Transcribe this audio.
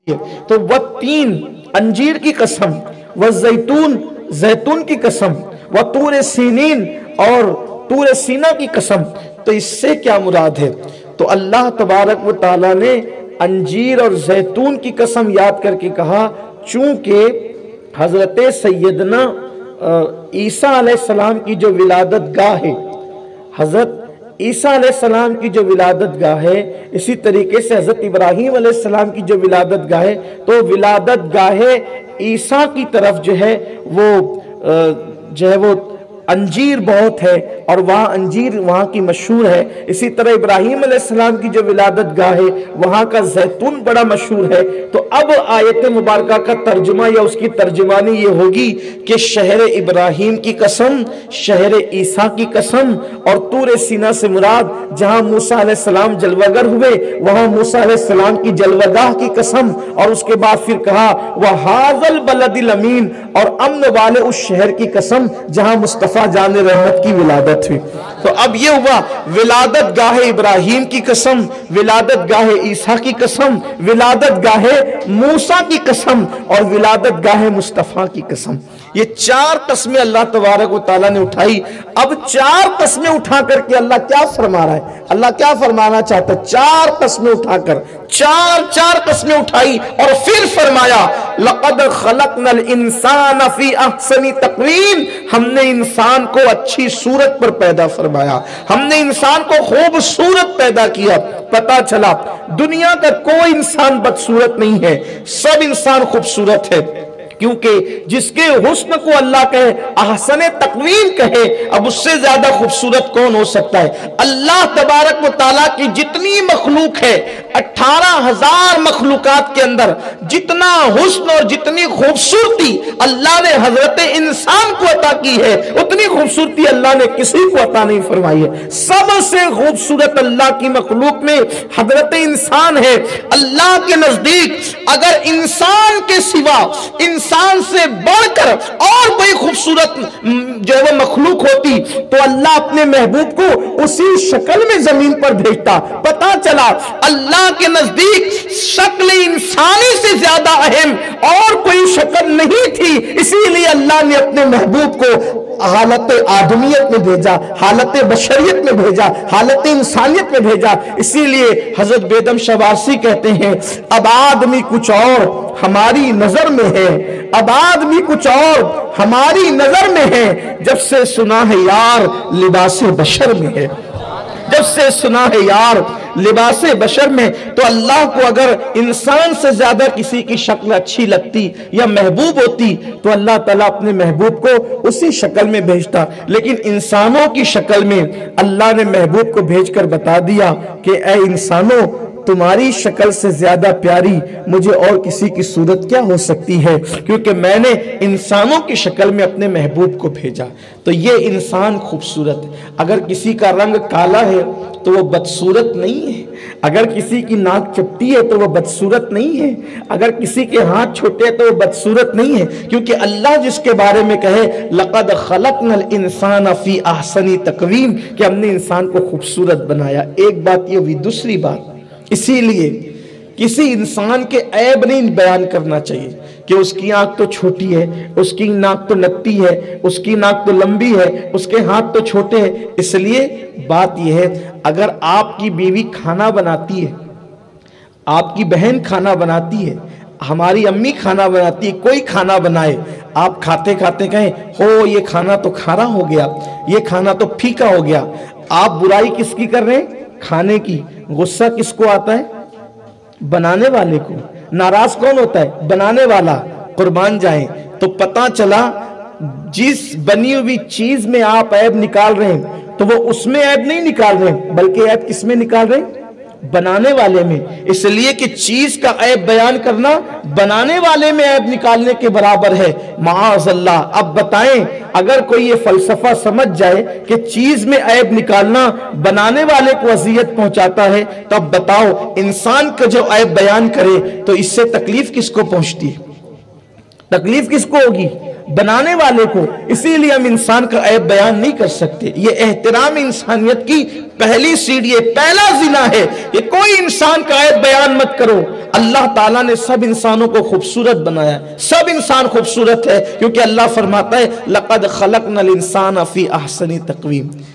تو والتین انجیر کی قسم، والزیتون زیتون کی قسم، وطور سینین اور طور سینا کی قسم، تو اس سے کیا مراد ہے؟ تو اللہ تبارک و تعالیٰ نے انجیر اور زیتون کی قسم یاد کر کے کہا چونکہ حضرت سیدنا عیسیٰ علیہ السلام کی جو ولادت گاہ ہے، حضرت عیسیٰ علیہ السلام کی جو ولادت گاہ ہے، اسی طریقے سے حضرت ابراہیم علیہ السلام کی جو ولادت گاہ ہے، تو ولادت گاہ عیسیٰ کی طرف جو ہے وہ انجیر بہت ہے اور وہاں انجیر وہاں کی مشہور ہے۔ اسی طرح ابراہیم علیہ السلام کی جو ولادت گاہ ہے وہاں کا زیتون بڑا مشہور ہے۔ تو اب آیت مبارکہ کا ترجمہ یا اس کی ترجمانی یہ ہوگی کہ شہر ابراہیم کی قسم، شہر عیسیٰ کی قسم، اور طور سینا سے مراد جہاں موسیٰ علیہ السلام جلوگر ہوئے وہاں موسیٰ علیہ السلام کی جلوگاہ کی قسم، اور اس کے بعد پھر کہا وَهَذَا الْبَلَدِ الْأَمِينَ، اور امن والے اس شہر کی قسم جہاں مصطفیٰ جان رحمت کی ولادت ہوئی۔ تو اب یہ ہوا ولادت گاہ ابراہیم کی قسم، ولادت گاہ عیسیٰ کی قسم، ولادت گاہ موسیٰ کی قسم، اور ولادت گاہ مصطفیٰ کی قسم۔ یہ چار قسمیں اللہ تبارک و تعالیٰ نے اٹھائی۔ اب چار قسمیں اٹھا کر کے اللہ کیا فرما رہا ہے؟ اللہ کیا فرمانا چاہتا ہے؟ چار قسمیں اٹھا کر چار قسمیں اٹھائی اور پھر فرمایا لَقَدْ خَلَقْنَا الْإِنسَانَ فِي أَحْسَنِ تَقْوِيمٍ، ہم نے انسان کو اچھی صورت پر پیدا فرمایا، ہم نے انسان کو خوبصورت پیدا کیا۔ پتا چلا دنیا کا کوئی انسان بدصورت نہیں ہے، سب انسان خوبصورت ہے، کیونکہ جس کے حسن کو اللہ کہے، احسن تقویم کہے، اب اس سے زیادہ خوبصورت کون ہو سکتا ہے؟ اللہ تبارک و تعالیٰ کی جتنی مخلوق ہے، 18,000 مخلوقات کے اندر جتنا حسن اور جتنی خوبصورتی اللہ نے حضرت انسان کو عطا کی ہے، اتنی خوبصورتی اللہ نے کسی کو عطا نہیں فرمائی ہے۔ سب سے خوبصورت اللہ کی مخلوق میں حضرت انسان ہے۔ اللہ کے نزدیک اگر انسان کے سوا انسان سے بڑھ کر اور کوئی خوبصورت جو ہے وہ مخلوق ہوتی تو اللہ اپنے محبوب کو اسی شکل میں زمین پر بھیجتا۔ پتا چلا اللہ کے نزدیک شکل انسانی سے زیادہ اہم اور کوئی شکل نہیں تھی، اسی لیے اللہ نے اپنے محبوب کو حالت آدمیت میں بھیجا، حالت بشریت میں بھیجا، حالت انسانیت میں بھیجا۔ اسی لیے حضرت بیدم شوارسی کہتے ہیں اب آدمی کچھ اور ہماری نظر میں ہے، اب آدمی کچھ اور ہماری نظر میں ہے، جب سے سنا ہے یار لباس بشر میں ہے، جب سے سنا ہے یار لباس بشر میں۔ تو اللہ کو اگر انسان سے زیادہ کسی کی شکل اچھی لگتی یا محبوب ہوتی تو اللہ تعالیٰ اپنے محبوب کو اسی شکل میں بھیجتا، لیکن انسانوں کی شکل میں اللہ نے محبوب کو بھیج کر بتا دیا کہ اے انسانوں، تمہاری شکل سے زیادہ پیاری مجھے اور کسی کی صورت کیا ہو سکتی ہے، کیونکہ میں نے انسانوں کی شکل میں اپنے محبوب کو بھیجا۔ تو یہ انسان خوبصورت ہے۔ اگر کسی کا رنگ کالا ہے تو وہ بدصورت نہیں ہے، اگر کسی کی ناک چپٹی ہے تو وہ بدصورت نہیں ہے، اگر کسی کے ہاتھ چھوٹے ہیں تو وہ بدصورت نہیں ہے، کیونکہ اللہ جس کے بارے میں کہے لَقَدْ خَلَقْنَا الْإِنسَانَ فِي أَحْسَنِ تَقْوِيمٍ کہ ہم نے انسان کو خوبصورت بنایا۔ ایک بات یہ ہوئی۔ دوسری بات، اسی لیے کسی انسان کے عیب نہیں بیان کرنا چاہیے کہ اس کی آنکھ تو چھوٹی ہے، اس کی ناک تو لگتی ہے، اس کی ناک تو لمبی ہے، اس کے ہاتھ تو چھوٹے ہیں۔ اس لیے بات یہ ہے اگر آپ کی بیوی کھانا بناتی ہے، آپ کی بہن کھانا بناتی ہے، ہماری امی کھانا بناتی ہے، کوئی کھانا بنائے، آپ کھاتے کھاتے کہیں ہو یہ کھانا تو کھارا ہو گیا، یہ کھانا تو پھیکا ہو گیا، آپ برائی کس کی کر رہے ہیں؟ کھانے کی۔ غصہ کس کو آتا ہے؟ بنانے والے کو۔ ناراض کون ہوتا ہے؟ بنانے والا۔ قربان جائیں۔ تو پتا چلا جس بنی ہوئی چیز میں آپ عیب نکال رہے ہیں تو وہ اس میں عیب نہیں نکال رہے ہیں، بلکہ عیب کس میں نکال رہے ہیں؟ بنانے والے میں۔ اس لیے کہ چیز کا عیب بیان کرنا بنانے والے میں عیب نکالنے کے برابر ہے۔ معاذ اللہ۔ اب بتائیں اگر کوئی یہ فلسفہ سمجھ جائے کہ چیز میں عیب نکالنا بنانے والے کو اذیت پہنچاتا ہے تو اب بتاؤ انسان کا جو عیب بیان کرے تو اس سے تکلیف کس کو پہنچتی ہے؟ تکلیف کس کو ہوگی؟ بنانے والے کو۔ اسی لیے ہم انسان کا عیب بیان نہیں کر سکتے۔ یہ احترام انسانیت کی پہلی سیڑھی ہے، پہلا زنا ہے کہ کوئی انسان کا عیب بیان مت کرو۔ اللہ تعالیٰ نے سب انسانوں کو خوبصورت بنایا، سب انسان خوبصورت ہے، کیونکہ اللہ فرماتا ہے لَقَدْ خَلَقْنَا الْإِنسَانَ فِي أَحْسَنِ تَقْوِيمٍ۔